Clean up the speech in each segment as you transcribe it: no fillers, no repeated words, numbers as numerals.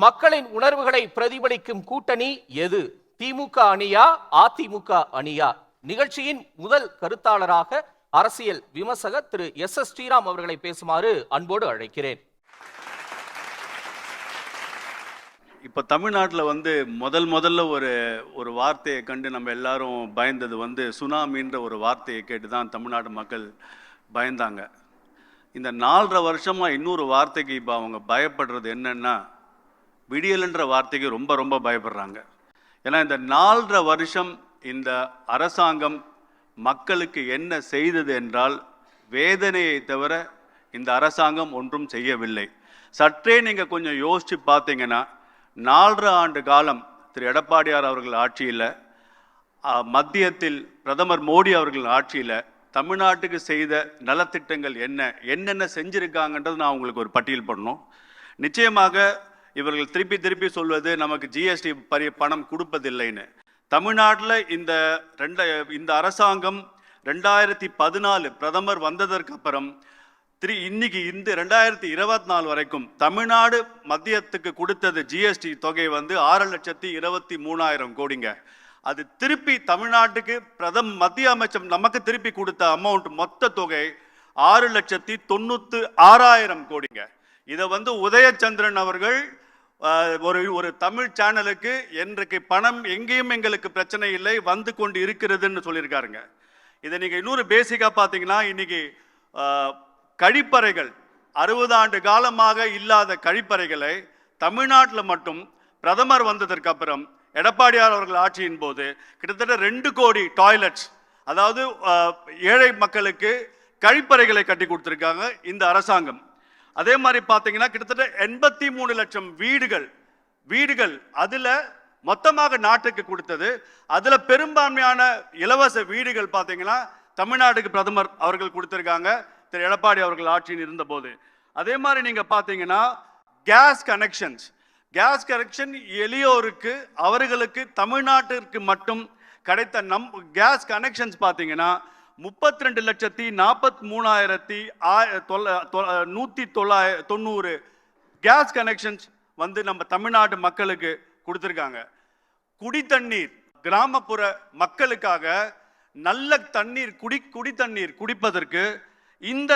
மக்களின் உணர்வுகளை பிரதிபலிக்கும் கூட்டணி எது? திமுக அணியா, அதிமுக அணியா? நிகழ்ச்சியின் முதல் கருத்தாளராக அரசியல் விமர்சகர் திரு எஸ் ஸ்ரீராம் அவர்களை பேசுமாறு அன்போடு அழைக்கிறேன். இப்போ தமிழ்நாட்டில் முதல்ல ஒரு வார்த்தையை கண்டு நம்ம எல்லாரும் பயந்தது சுனாமின்ற ஒரு வார்த்தையை கேட்டு தான் தமிழ்நாட்டு மக்கள் பயந்தாங்க. இந்த 4.5 வருஷமா இன்னொரு வார்த்தைக்கு இப்போ அவங்க பயப்படுறது என்னன்னா, விடியல்ன்ற வார்த்தைக்கு ரொம்ப ரொம்ப பயப்படுறாங்க. ஏன்னா இந்த 4.5 வருஷம் இந்த அரசாங்கம் மக்களுக்கு என்ன செய்தது என்றால் வேதனையை தவிர இந்த அரசாங்கம் ஒன்றும் செய்யவில்லை. சற்றே நீங்கள் கொஞ்சம் யோசிச்சு பார்த்தீங்கன்னா, 4.5 ஆண்டு காலம் திரு எடப்பாடியார் அவர்கள் ஆட்சியில், மத்தியத்தில் பிரதமர் மோடி அவர்கள் ஆட்சியில் தமிழ்நாட்டுக்கு செய்த நலத்திட்டங்கள் என்னென்ன செஞ்சுருக்காங்கன்றது நான் உங்களுக்கு ஒரு பட்டியல் பண்ணணும். நிச்சயமாக இவர்கள் திருப்பி சொல்வது நமக்கு ஜிஎஸ்டி பணம் கொடுப்பதில்லைன்னு. தமிழ்நாட்டில் இந்த அரசாங்கம் 2014 பிரதமர் வந்ததற்கு அப்புறம் இன்னைக்கு இந்த 2024 வரைக்கும் தமிழ்நாடு மத்தியத்துக்கு கொடுத்தது ஜிஎஸ்டி தொகை 6,23,000 கோடிங்க. அது திருப்பி தமிழ்நாட்டுக்கு மத்திய அமைச்சர் நமக்கு திருப்பி கொடுத்த அமௌண்ட் மொத்த தொகை 6,96,000 கோடிங்க. இதை உதயச்சந்திரன் அவர்கள் ஒரு தமிழ் சேனலுக்கு இன்றைக்கு பணம் எங்கேயும் எங்களுக்கு பிரச்சனை இல்லை, வந்து கொண்டு இருக்கிறதுன்னு சொல்லியிருக்காருங்க. இதை நீங்கள் இன்னொரு பேசிக்காக பார்த்தீங்கன்னா, இன்னைக்கு கழிப்பறைகள் 60 ஆண்டு காலமாக இல்லாத கழிப்பறைகளை தமிழ்நாட்டில் மட்டும் பிரதமர் வந்ததற்கு அப்புறம் எடப்பாடியார் அவர்கள் ஆட்சியின் போது கிட்டத்தட்ட 2 கோடி டாய்லெட்ஸ், அதாவது ஏழை மக்களுக்கு கழிப்பறைகளை கட்டி கொடுத்துருக்காங்க இந்த அரசாங்கம். அதே மாதிரி பார்த்தீங்கன்னா கிட்டத்தட்ட 83 லட்சம் வீடுகள் அதில் மொத்தமாக நாட்டுக்கு கொடுத்தது. அதில் பெரும்பான்மையான இலவச வீடுகள் பார்த்தீங்கன்னா தமிழ்நாட்டுக்கு பிரதமர் அவர்கள் கொடுத்துருக்காங்க திரு எடப்பாடி அவர்கள் ஆட்சியில் இருந்தபோது. அதே மாதிரி நீங்கள் பார்த்தீங்கன்னா கேஸ் கனெக்ஷன் எளியோருக்கு அவர்களுக்கு தமிழ்நாட்டிற்கு மட்டும் கிடைத்த கேஸ் கனெக்ஷன்ஸ் பார்த்தீங்கன்னா 32,43,190 கேஸ் கனெக்ஷன்ஸ் நம்ம தமிழ்நாட்டு மக்களுக்கு கொடுத்துருக்காங்க. குடித்தண்ணீர் கிராமப்புற மக்களுக்காக நல்ல தண்ணீர் குடித்தண்ணீர் குடிப்பதற்கு இந்த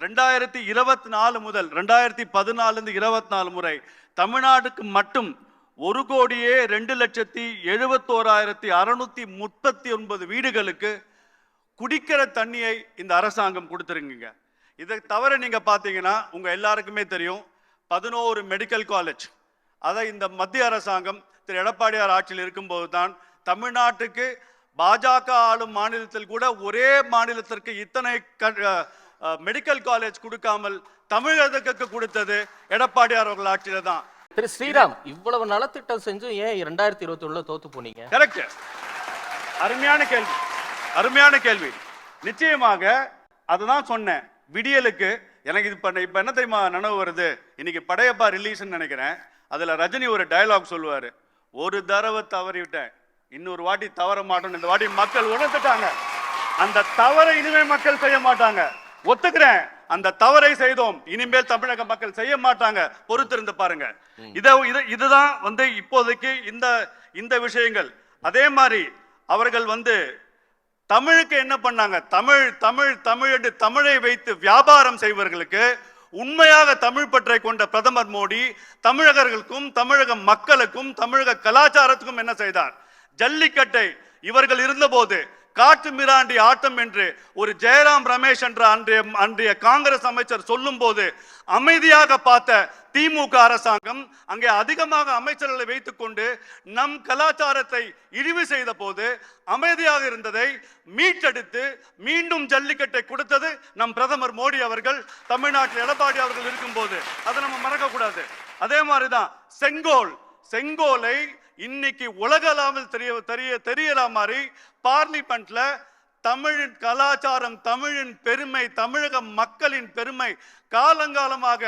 2024 முதல் 2014 24 முறை தமிழ்நாட்டுக்கு மட்டும் 1,02,71,639 வீடுகளுக்கு குடிக்கிற தண்ணியை இந்த அரசாங்கம் கொடுத்துருங்க. இதை தவிர நீங்க பார்த்தீங்கன்னா உங்க எல்லாருக்குமே தெரியும் 11 மெடிக்கல் காலேஜ், அதை இந்த மத்திய அரசாங்கம் திரு எடப்பாடியார் ஆட்சியில் இருக்கும்போது தான் தமிழ்நாட்டுக்கு பாஜக ஆளும் மாநிலத்தில் கூட ஒரே மாநிலத்திற்கு இத்தனை மெடிக்கல் காலேஜ் கொடுக்காமல் தமிழகத்துக்கு கொடுத்தது எடப்பாடியார் அவர்கள் ஆட்சியில தான். திரு ஸ்ரீராம், இவ்வளவு நலத்திட்டம் செஞ்சு ஏன் 2021 தோத்து போனீங்க? கரெக்ட், அருமையான கேள்வி. நிச்சயமாக அதுதான் சொன்னேன். விடியலுக்கு எனக்கு இப்ப என்ன தெரியுமா நினைவு வருது, இன்னைக்கு படையப்பா ரிலீஸ் நினைக்கிறேன். அதுல ரஜினி ஒரு டயலாக் சொல்லுவாரு, ஒரு தடவை தவறிவிட்டேன், இன்னொரு வாட்டி தவற மாட்டோம். இந்த வாட்டி மக்கள் உணர்ந்துட்டாங்க, அந்த தவறை இனிமே மக்கள் செய்ய மாட்டாங்க. ஒத்துக்கிறேன், அந்த தவறை செய்தோம், இனிமேல் தமிழக மக்கள் செய்ய மாட்டாங்க, பொறுத்திருந்து பாருங்க. இதுதான் இப்போதைக்கு இந்த விஷயங்கள். அதே மாதிரி அவர்கள் தமிழுக்கு என்ன பண்ணாங்க, தமிழ் என்று தமிழை வைத்து வியாபாரம் செய்வர்களுக்கு உண்மையாக தமிழ் பற்றை கொண்ட பிரதமர் மோடி தமிழகர்களுக்கும் தமிழக மக்களுக்கும் தமிழக கலாச்சாரத்துக்கும் என்ன செய்தார்? ஜல்லிக்கட்டை இவர்கள் இருந்தபோது காட்டு மிராண்டி ஆட்டம் என்று ஒரு ஜெயராம் ரமேஷ் என்ற அன்றைய காங்கிரஸ் அமைச்சர் சொல்லும் போது அமைதியாக பார்த்த திமுக அரசாங்கம் அங்கே அதிகமாக அமைச்சர்களை வைத்துக் கொண்டு நம் கலாச்சாரத்தை இழிவு செய்த போது அமைதியாக இருந்ததை மீட்டெடுத்து மீண்டும் ஜல்லிக்கட்டை கொடுத்தது நம் பிரதமர் மோடி அவர்கள் தமிழ்நாட்டில் எடப்பாடி அவர்கள் இருக்கும் போது. அதை நம்ம மறக்க கூடாது. அதே மாதிரிதான் செங்கோலை இன்னைக்கு உலகளாவில் தெரியல மாதிரி பார்லிமெண்ட்ல தமிழின் கலாச்சாரம், தமிழின் பெருமை, தமிழக மக்களின் பெருமை, காலங்காலமாக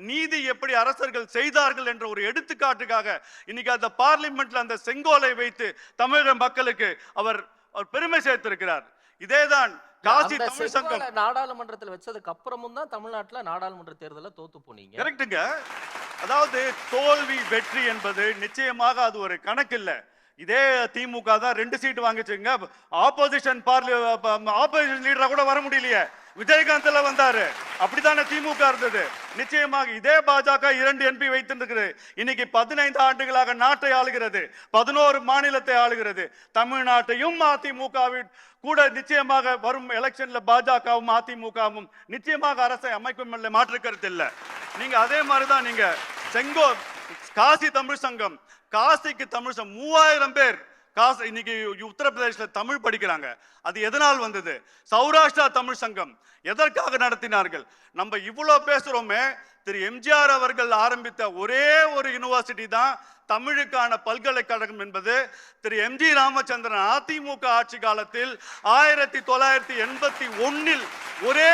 நீதி எப்படி அரசர்கள் செய்தார்கள் என்ற ஒரு எடுத்துக்காட்டுக்காக இன்னைக்கு அந்த பார்லிமெண்ட்ல அந்த செங்கோலை வைத்து தமிழக மக்களுக்கு அவர் பெருமை சேர்த்திருக்கிறார். இதேதான் காசி தமிழ் சங்கம் நாடாளுமன்றத்தில் வச்சதுக்கு அப்புறமும் தான் தமிழ்நாட்டில் நாடாளுமன்ற தேர்தலில் தோத்து போனீங்க. கரெக்டுங்க, அதாவது தோல்வி வெற்றி என்பது நிச்சயமாக அது ஒரு கணக்கு இல்ல. இதே திமுக தான் 2 சீட் வாங்கிச்சுங்க. ஆப்போசிஷன் ஆப்போசிஷன் லீடரா கூட வர முடியலையே. விஜயகாந்த்ல வந்தாரு. அப்படித்தானே திமுக இருந்தது. நிச்சயமாக இதே பாஜக 2 MP வைத்திருக்கிறது. இன்னைக்கு 15 ஆண்டுகளாக நாட்டை ஆளுகிறது. 11 மாநிலத்தை ஆளுகிறது. தமிழ்நாட்டையும் அதிமுகவின் கூட நிச்சயமாக வரும் எலெக்ஷன்ல பாஜகவும் அதிமுகவும் நிச்சயமாக அரசை அமைக்கும் மாற்று கருத்து இல்ல. நீங்க அதே மாதிரிதான் நீங்க செங்கோல் காசி தமிழ் சங்கம், காசிக்கு தமிழ் சங்கம் 3000 பேர் காசு இன்னைக்கு உத்தரப்பிரதேசல தமிழ் படிக்கிறாங்க. அது எதனால் வந்தது? சௌராஷ்டிரா தமிழ் சங்கம் எதற்காக நடத்தினார்கள்? நம்ம இவ்வளவு பேசுறோமே, திரு எம்ஜிஆர் அவர்கள் ஆரம்பித்த ஒரே ஒரு யூனிவர்சிட்டி தான் தமிழுக்கான பல்கலைக்கழகம் என்பது திரு எம்ஜி ராமச்சந்திரன் அதிமுக ஆட்சி காலத்தில் 1981 ஒரே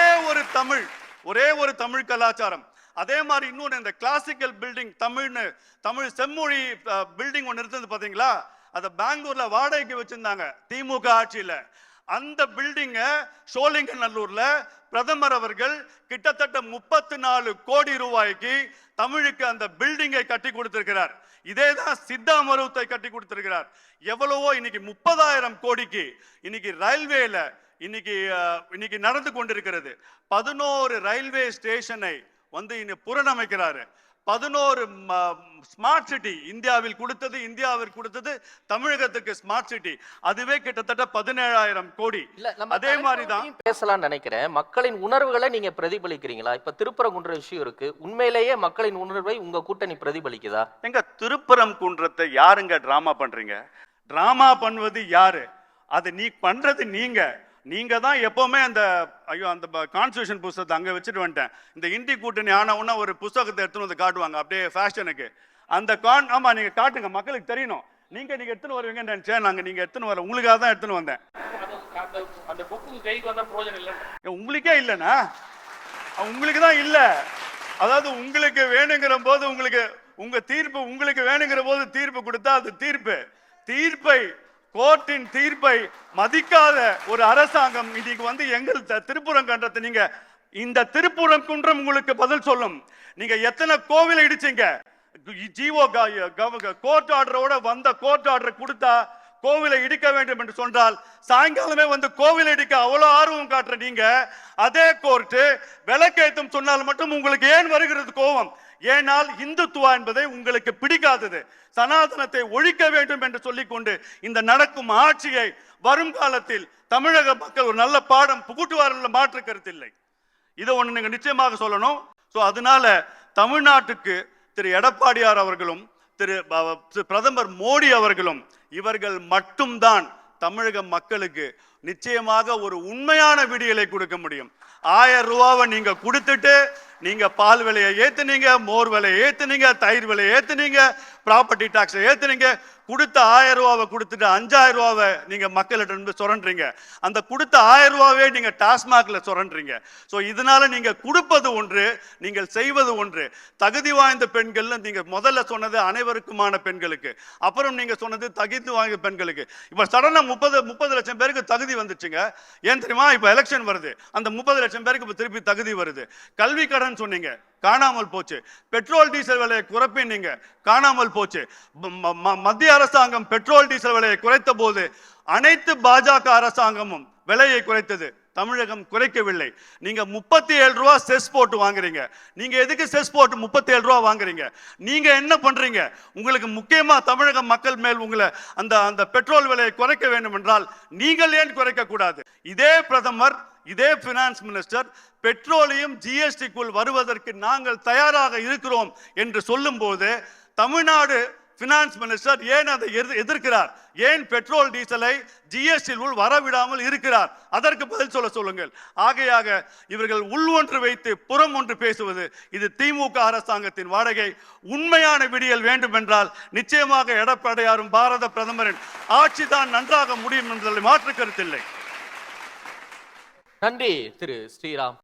ஒரு தமிழ் கலாச்சாரம். அதே மாதிரி இன்னொன்று இந்த கிளாசிக்கல் பில்டிங் தமிழ் செம்மொழி பில்டிங் ஒன்று இருந்தது பாத்தீங்களா? அதை பெங்களூர்ல வாடகைக்கு வச்சிருந்தாங்க திமுக ஆட்சியில. அந்த பில்டிங்க சோழிங்கநல்லூர்ல பிரதமர் அவர்கள் கிட்டத்தட்ட 34 கோடி ரூபாய்க்கு தமிழுக்கு அந்த பில்டிங்கை கட்டி கொடுத்திருக்கிறார். இதேதான் சித்தா மருவத்தை கட்டி கொடுத்திருக்கிறார். எவ்வளவோ இன்னைக்கு 30,000 கோடிக்கு இன்னைக்கு ரயில்வேல இன்னைக்கு நடந்து கொண்டிருக்கிறது. 11 ரயில்வே ஸ்டேஷனை புனரமைக்கிறாரு. 11 ஸ்மார்ட் சிட்டி இந்தியாவிற்கு கொடுத்தது தமிழகத்துக்கு ஸ்மார்ட் சிட்டி. அதுவே கிட்டத்தட்ட 17,000 கோடி. அதே மாதிரி தான் பேசலாம் நினைக்கிறேன். மக்களின் உணர்வுகளை நீங்க பிரதிபலிக்கிறீங்களா? இப்ப திருப்பரங்குன்ற விஷயம் இருக்கு. உண்மையிலேயே மக்களின் உணர்வை உங்க கூட்டணி பிரதிபலிக்குதா? எங்க திருப்பரங்குன்றத்தை யாருங்க டிராமா பண்றீங்க? டிராமா பண்ணுவது யாரு? அது பண்றது நீங்க தான் எப்பவுமே அந்த கான்ஸ்டிடியூஷன் புத்தகத்தை அங்க வச்சுட்டு வந்துட்டேன். இந்த இந்தி கூட்டணி ஆன உடனே ஒரு புத்தகத்தை எடுத்துன்னு வந்து காட்டுவாங்க அப்படியே ஃபேஷனுக்கு. ஆமா நீங்க காட்டுங்க, மக்களுக்கு தெரியணும். நீங்க எடுத்துன்னு வருவீங்கன்னு நினைச்சேன். நீங்க எடுத்துன்னு வர உங்களுக்காக தான் எடுத்துன்னு வந்தேன். உங்களுக்கே இல்லைன்னா உங்களுக்கு தான் இல்ல. அதாவது உங்களுக்கு வேணுங்கிற போது உங்க தீர்ப்பு உங்களுக்கு வேணுங்கிற போது தீர்ப்பு கொடுத்தா அது தீர்ப்பை கோர்ட்டின் தீர்ப்பை மதிக்காத ஒரு அரசாங்கம் இன்னைக்கு எங்கள் திருப்பரங்குன்றத்தை இந்த திருப்பரங்குன்றம் உங்களுக்கு பதில் சொல்லும். நீங்க எத்தனை கோவிலை இடிச்சீங்க? கோர்ட் ஆர்டரோட கோர்ட் ஆர்டர் கொடுத்தா கோவிலை இடிக்க வேண்டும் என்று சொன்னால் சாயங்காலமே கோவிலை இடிக்க அவ்வளவு ஆர்வம் காட்டுற நீங்க அதே கோர்ட்டு விளக்கேத்தும் சொன்னால் மட்டும் உங்களுக்கு ஏன் வருகிறது கோபம்? ஏனால் இந்துத்துவா என்பதை உங்களுக்கு பிடிக்காதது. சனாதனத்தை ஒழிக்க வேண்டும் என்று சொல்லிக்கொண்டு இந்த நடக்கும் ஆட்சியை வரும் காலத்தில் தமிழக மக்கள் ஒரு நல்ல பாடம் புகுட்டுவார்கள், மாற்று கருத்தில்லை. இதை ஒண்ணு நீங்க நிச்சயமாக சொல்லணும். அதனால தமிழ்நாட்டுக்கு திரு எடப்பாடியார் அவர்களும் திரு பிரதமர் மோடி அவர்களும் இவர்கள் மட்டும்தான் தமிழக மக்களுக்கு நிச்சயமாக ஒரு உண்மையான விடியலை கொடுக்க முடியும். 1000 ரூபாவை நீங்க கொடுத்துட்டு நீங்க பால் விலையை ஏத்துனீங்க, மோர் விலையை ஏத்துனீங்க, தயிர் விலையை ஏத்துனீங்க, ப்ராப்பர்ட்டி டாக்ஸ் ஏத்துனீங்க. கொடுத்த 1000 ரூபாவை கொடுத்துட்டு 5000 ரூபாவை நீங்க மக்களிடம் சுரண்டுறீங்க. அந்த கொடுத்த 1000 ரூபாவே நீங்க டாஸ்மாக்ல சுரண்டுறீங்க. இதனால நீங்க கொடுப்பது ஒன்று, நீங்கள் செய்வது ஒன்று. தகுதி வாய்ந்த பெண்கள் நீங்க முதல்ல சொன்னது அனைவருக்குமான பெண்களுக்கு, அப்புறம் நீங்க சொன்னது தகுதி வாய்ந்த பெண்களுக்கு. இப்ப சடனா 30 லட்சம் பேருக்கு தகுதி வந்துச்சுங்க. ஏன் தெரியுமா? இப்ப எலெக்ஷன் வருது, அந்த 30 லட்சம் பேருக்கு இப்ப திருப்பி தகுதி வருது. கல்வி கடன் சொன்னீங்க, காணாமல் போச்சு. பெட்ரோல் டீசல் விலையை குறைப்பீங்க, காணாமல் போச்சு. மத்திய அரசாங்கம் பெட்ரோல் டீசல் விலையை குறைத்த போது அனைத்து பாஜக அரசாங்கமும் விலையை குறைத்தது, தமிழகம் குறைக்கவில்லை. நீங்க 37 ரூபா செஸ் போட்டு வாங்குறீங்க. நீங்க எதுக்கு செஸ் போட்டு 37 ரூபா வாங்குறீங்க? நீங்க என்ன பண்றீங்க? உங்களுக்கு முக்கியமா தமிழக மக்கள் மேல் அந்த பெட்ரோல் விலையை குறைக்க வேண்டும் என்றால் நீங்கள் ஏன் குறைக்க கூடாது? இதே பிரதமர், இதே பினான்ஸ் மினிஸ்டர் பெட்ரோலியம் ஜிஎஸ்டிக்குள் வருவதற்கு நாங்கள் தயாராக இருக்கிறோம் என்று சொல்லும் போது தமிழ்நாடு பினான்ஸ் மினிஸ்டர் ஏன் அதை எதிர்க்கிறார்? ஏன் பெட்ரோல் டீசலை ஜிஎஸ்டி வரவிடாமல் இருக்கிறார்? அதற்கு பதில் சொல்லுங்கள். ஆகையாக இவர்கள் உள் ஒன்று வைத்து புறம் ஒன்று பேசுவது இது திமுக அரசாங்கத்தின் வாடகை. உண்மையான விடியல் வேண்டும் என்றால் நிச்சயமாக எடப்பாடியாரும் பாரத பிரதமரின் ஆட்சி தான் நன்றாக முடியும் என்பதில் மாற்று கருத்தில்லை. நன்றி திரு ஸ்ரீராம்.